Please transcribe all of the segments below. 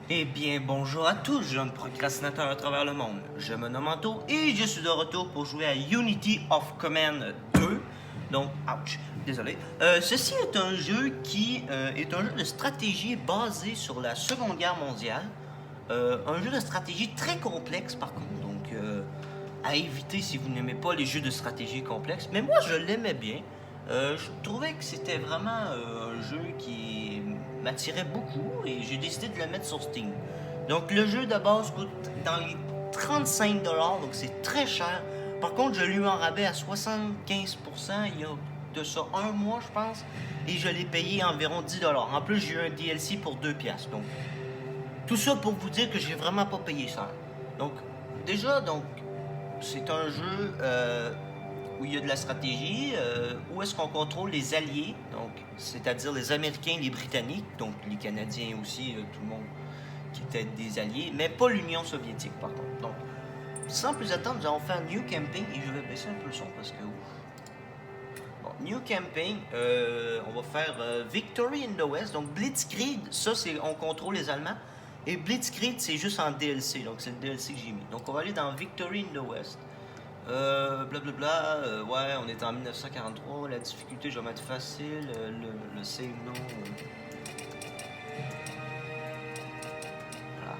Eh bien, bonjour à tous, jeunes procrastinateurs à travers le monde. Je me nomme Anto et je suis de retour pour jouer à Unity of Command 2. Donc, ouch, désolé. Ceci est un jeu qui est un jeu de stratégie basé sur la Seconde Guerre mondiale. Un jeu de stratégie très complexe par contre, donc à éviter si vous n'aimez pas les jeux de stratégie complexes. Mais moi, je l'aimais bien. Je trouvais que c'était vraiment un jeu qui m'attirait beaucoup et j'ai décidé de le mettre sur Steam. Donc le jeu de base coûte dans les 35$, donc c'est très cher. Par contre, je l'ai eu en rabais à 75% il y a de ça un mois, je pense, et je l'ai payé environ 10$. En plus, j'ai eu un DLC pour 2$. Donc, tout ça pour vous dire que j'ai vraiment pas payé ça. Donc, déjà, c'est un jeu où il y a de la stratégie, où est-ce qu'on contrôle les alliés, donc c'est-à-dire les Américains, les Britanniques, donc les Canadiens aussi, tout le monde qui était des alliés, mais pas l'Union soviétique par contre. Donc, sans plus attendre, nous allons faire New Camping et je vais baisser un peu le son parce que bon, New Camping, on va faire Victory in the West, donc Blitzkrieg, ça c'est on contrôle les Allemands. Et Blitzkrieg, c'est juste en DLC, donc c'est le DLC que j'ai mis. Donc on va aller dans Victory in the West. Blablabla, ouais, on est en 1943, la difficulté, je vais mettre facile, le save no. Voilà.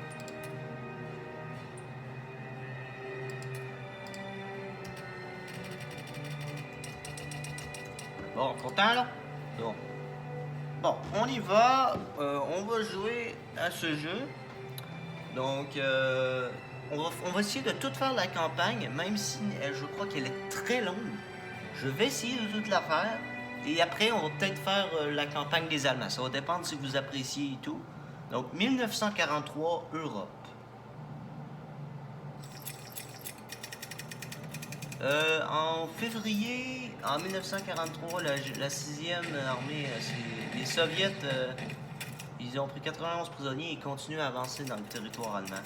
Bon, content là? Bon. Bon, on y va, on va jouer à ce jeu. Donc, on va essayer de tout faire la campagne, même si je crois qu'elle est très longue. Je vais essayer de toute la faire. Et après, on va peut-être faire la campagne des Allemands. Ça va dépendre si vous appréciez et tout. Donc, 1943, Europe. En février, en 1943, la 6e armée, les soviets, ils ont pris 91 prisonniers et continuent à avancer dans le territoire allemand.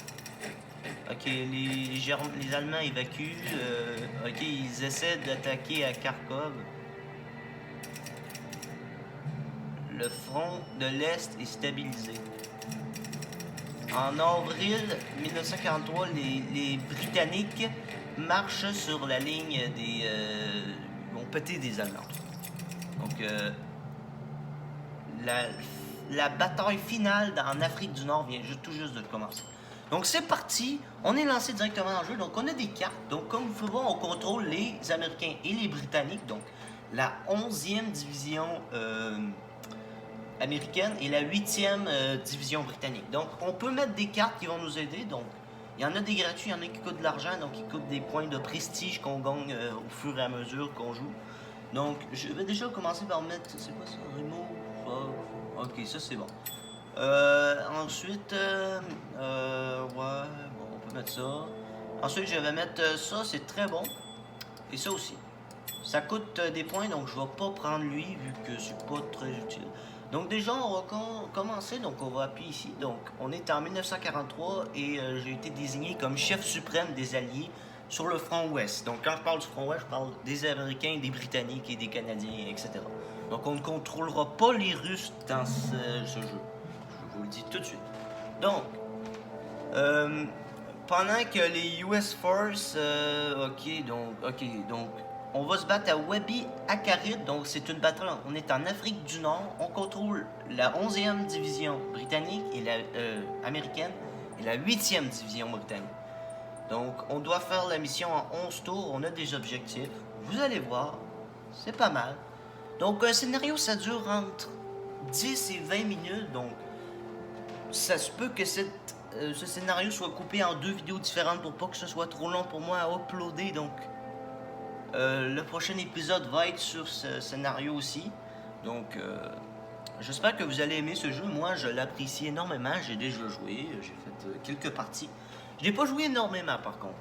Ok, les Allemands évacuent. Ok, ils essaient d'attaquer à Kharkov. Le front de l'Est est stabilisé. En avril 1943, les Britanniques marchent sur la ligne des... ils vont péter des Allemands. Donc, la bataille finale en Afrique du Nord vient tout juste de commencer. Donc c'est parti, on est lancé directement dans le jeu, donc on a des cartes. Donc comme vous pouvez voir, on contrôle les Américains et les Britanniques, donc la 11e division américaine et la 8e division britannique. Donc on peut mettre des cartes qui vont nous aider, donc il y en a des gratuits, il y en a qui coûtent de l'argent, donc qui coûtent des points de prestige qu'on gagne au fur et à mesure qu'on joue. Donc je vais déjà commencer par mettre, c'est quoi ça, remove, ok ça c'est bon. Ensuite, ouais, bon, on peut mettre ça. Ensuite, je vais mettre ça, c'est très bon. Et ça aussi. Ça coûte des points, donc je vais pas prendre lui, vu que c'est pas très utile. Donc déjà, on va commencer, donc on va appuyer ici. Donc, on est en 1943 et j'ai été désigné comme chef suprême des Alliés sur le front ouest. Donc quand je parle du front ouest, je parle des Américains, des Britanniques et des Canadiens, etc. Donc on ne contrôlera pas les Russes dans ce jeu. Je vous le dis tout de suite. Donc, pendant que les US Force, donc, on va se battre à Wadi Akarit, donc c'est une bataille, on est en Afrique du Nord, on contrôle la 11e division britannique et la américaine et la 8e division britannique. Donc, on doit faire la mission en 11 tours, on a des objectifs, vous allez voir, c'est pas mal. Donc, un scénario, ça dure entre 10 et 20 minutes, donc ça se peut que ce scénario soit coupé en 2 vidéos différentes pour pas que ce soit trop long pour moi à uploader. Donc, le prochain épisode va être sur ce scénario aussi. Donc, j'espère que vous allez aimer ce jeu. Moi, je l'apprécie énormément. J'ai déjà joué. J'ai fait quelques parties. Je n'ai pas joué énormément par contre.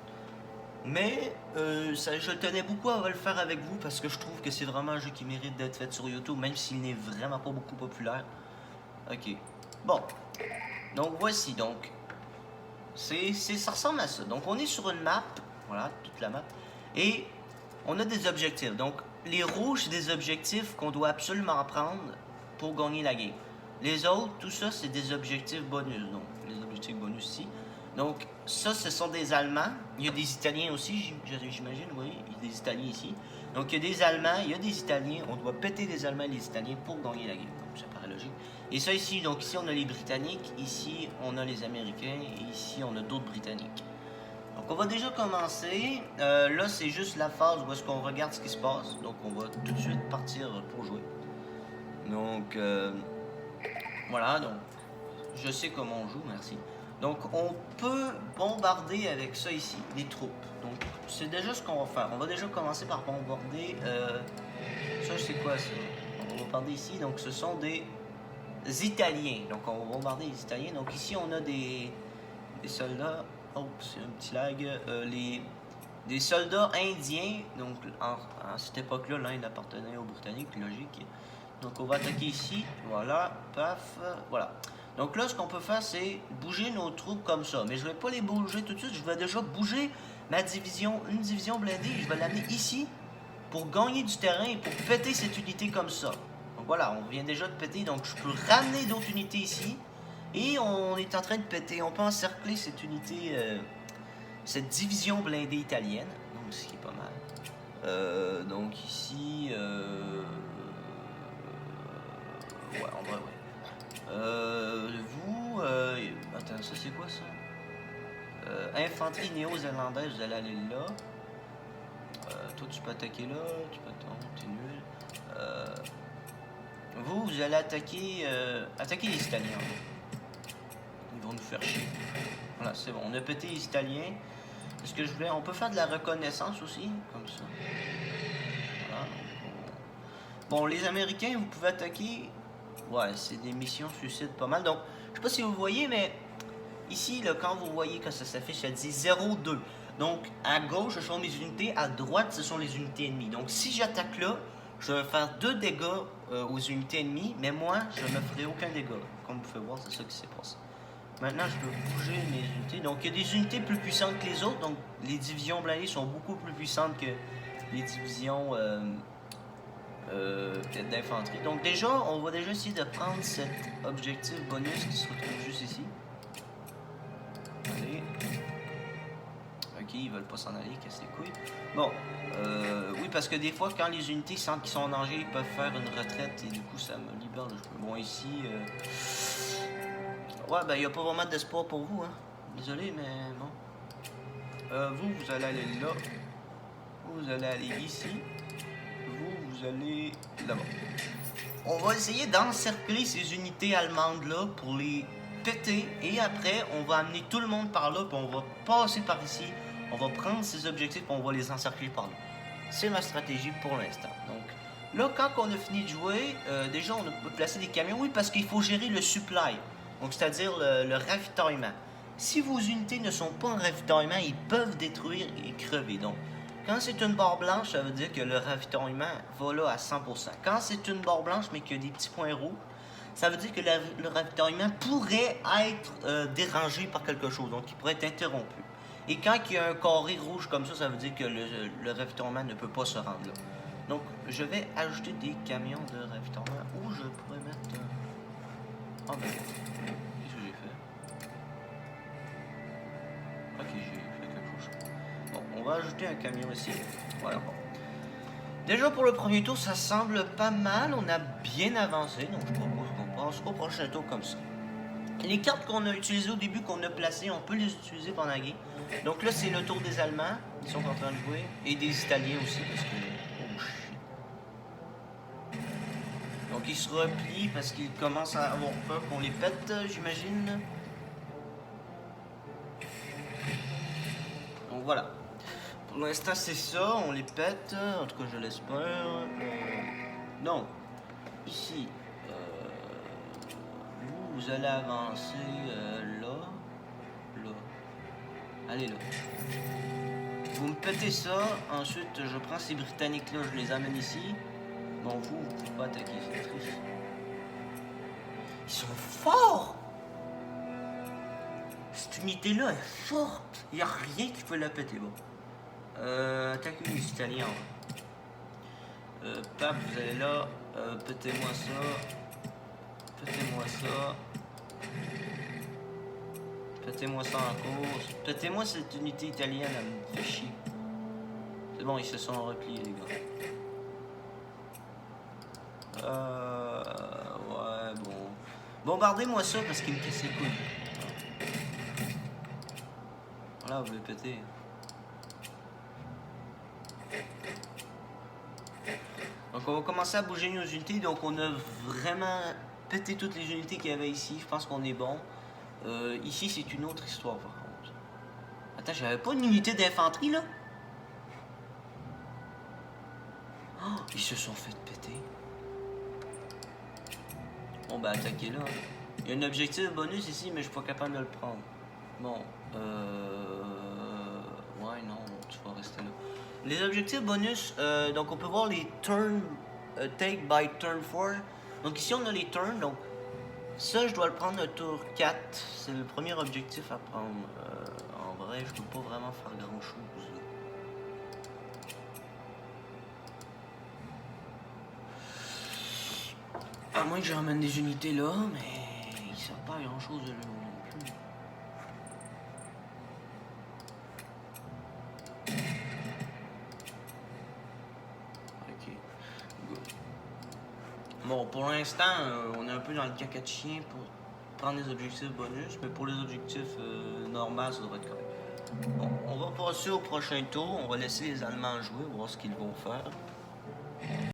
Mais je tenais beaucoup à le faire avec vous parce que je trouve que c'est vraiment un jeu qui mérite d'être fait sur YouTube, même s'il n'est vraiment pas beaucoup populaire. Ok. Bon. Donc voici, donc. Ça ressemble à ça. Donc on est sur une map. Voilà, toute la map. Et on a des objectifs. Donc les rouges, c'est des objectifs qu'on doit absolument prendre pour gagner la game. Les autres, tout ça, c'est des objectifs bonus. Donc, les objectifs bonus ici. Donc, ça, ce sont des Allemands. Il y a des Italiens aussi, j'imagine, oui. Il y a des Italiens ici. Donc, il y a des Allemands, il y a des Italiens. On doit péter les Allemands et les Italiens pour gagner la game. Donc, ça paraît logique. Et ça ici, donc ici, on a les Britanniques. Ici, on a les Américains. Et ici, on a d'autres Britanniques. Donc, on va déjà commencer. Là, c'est juste la phase où est-ce qu'on regarde ce qui se passe. Donc, on va tout de suite partir pour jouer. Donc, voilà, donc, je sais comment on joue, merci. Donc, on peut bombarder avec ça ici, les troupes. Donc, c'est déjà ce qu'on va faire. On va déjà commencer par bombarder... ça, c'est quoi, ça? On va bombarder ici, donc ce sont des Italiens. Donc, on va bombarder les Italiens. Donc, ici, on a des soldats... Oh, c'est un petit lag. Des soldats indiens. Donc, à cette époque-là, l'Inde appartenait aux Britanniques, logique. Donc, on va attaquer ici. Voilà, paf, voilà. Donc là, ce qu'on peut faire, c'est bouger nos troupes comme ça. Mais je ne vais pas les bouger tout de suite. Je vais déjà bouger ma division, une division blindée. Je vais l'amener ici pour gagner du terrain et pour péter cette unité comme ça. Donc voilà, on vient déjà de péter. Donc, je peux ramener d'autres unités ici. Et on est en train de péter. On peut encercler cette unité, cette division blindée italienne. Donc, ce qui est pas mal. Donc ici... ouais, en vrai, ouais. Vous... attends, ça c'est quoi ça? Infanterie néo-zélandaise, vous allez aller là. Toi, tu peux attaquer là. Tu peux... Non, t'es nul. Vous allez attaquer... attaquer les Italiens. Ils vont nous faire chier. Voilà, c'est bon. On a pété les Italiens. Ce que je voulais... On peut faire de la reconnaissance aussi, comme ça. Voilà. Bon, les Américains, vous pouvez attaquer... Ouais, c'est des missions suicides pas mal. Donc, je sais pas si vous voyez, mais ici, là, quand vous voyez que ça s'affiche, ça dit 0,2. Donc, à gauche, ce sont mes unités. À droite, ce sont les unités ennemies. Donc, si j'attaque là, je vais faire 2 dégâts aux unités ennemies. Mais moi, je ne ferai aucun dégât. Comme vous pouvez voir, c'est ça qui s'est passé. Maintenant, je peux bouger mes unités. Donc, il y a des unités plus puissantes que les autres. Donc, les divisions blindées sont beaucoup plus puissantes que les divisions... d'infanterie. Donc déjà, on va déjà essayer de prendre cet objectif bonus qui se retrouve juste ici. Allez. Ok, ils veulent pas s'en aller, casse les couilles. Bon, oui, parce que des fois, quand les unités sentent qu'ils sont en danger, ils peuvent faire une retraite et du coup, ça me libère le jeu. Bon, ici... ouais, ben, il n'y a pas vraiment d'espoir pour vous, hein. Désolé, mais bon. Vous allez aller là. Vous allez aller ici. Vous allez là-bas. On va essayer d'encercler ces unités allemandes-là pour les péter. Et après, on va amener tout le monde par là, puis on va passer par ici. On va prendre ces objectifs, puis on va les encercler par là. C'est ma stratégie pour l'instant. Donc, là, quand on a fini de jouer, déjà, on peut placer des camions. Oui, parce qu'il faut gérer le supply. Donc, c'est-à-dire le ravitaillement. Si vos unités ne sont pas en ravitaillement, ils peuvent détruire et crever. Donc, quand c'est une barre blanche, ça veut dire que le ravitaillement va là à 100%. Quand c'est une barre blanche, mais qu'il y a des petits points rouges, ça veut dire que le ravitaillement pourrait être dérangé par quelque chose, donc il pourrait être interrompu. Et quand il y a un carré rouge comme ça veut dire que le ravitaillement ne peut pas se rendre là. Donc, je vais ajouter des camions de ravitaillement où je pourrais mettre... Ah ben, qu'est-ce que j'ai fait? Ok, j'ai fait quelque chose. Bon, on va ajouter un camion ici. Voilà. Bon. Déjà pour le premier tour, ça semble pas mal. On a bien avancé, donc je propose qu'on passe au prochain tour comme ça. Les cartes qu'on a utilisées au début, qu'on a placées, on peut les utiliser pendant la game. Donc là, c'est le tour des Allemands. Ils sont en train de jouer. Et des Italiens aussi, parce que... Oh, shit. Donc ils se replient parce qu'ils commencent à avoir peur qu'on les pète, j'imagine. Donc voilà. Pour l'instant, c'est ça. On les pète. En tout cas, je l'espère. Donc, ici... vous allez avancer là. Là. Allez là. Vous me pétez ça. Ensuite, je prends ces Britanniques-là, je les amène ici. Bon, vous pouvez pas attaquer, c'est triste. Ils sont forts! Cette unité-là est forte. Il n'y a rien qui peut la péter. Bon. Attaquez les Italiens. Pape, vous allez là. Pétez-moi ça. Pétez-moi ça. Pétez-moi ça en course. Pétez-moi cette unité italienne, elle me fait chier. C'est bon, ils se sont repliés, les gars. Ouais, bon. Bombardez-moi ça parce qu'il me casse les couilles. Voilà, vous voulez péter. Donc on va commencer à bouger nos unités. Donc on a vraiment pété toutes les unités qu'il y avait ici. Je pense qu'on est bon. Ici c'est une autre histoire par contre. Attends, j'avais pas une unité d'infanterie là? Oh, ils se sont fait péter. Bon ben attaquez là. Il y a un objectif bonus ici mais je suis pas capable de le prendre. Bon, ouais non, tu vas rester là. Les objectifs bonus, donc on peut voir les turns, take by turn 4. Donc ici on a les turns, donc ça je dois le prendre au tour 4. C'est le premier objectif à prendre. En vrai, je peux pas vraiment faire grand chose. À moins que je ramène des unités là, mais ils servent pas à grand chose de là non plus. Ok, good. Bon, pour l'instant, on est un peu dans le caca de chien pour prendre des objectifs bonus, mais pour les objectifs normaux, ça devrait être correct. Bon, on va passer au prochain tour, on va laisser les Allemands jouer, voir ce qu'ils vont faire.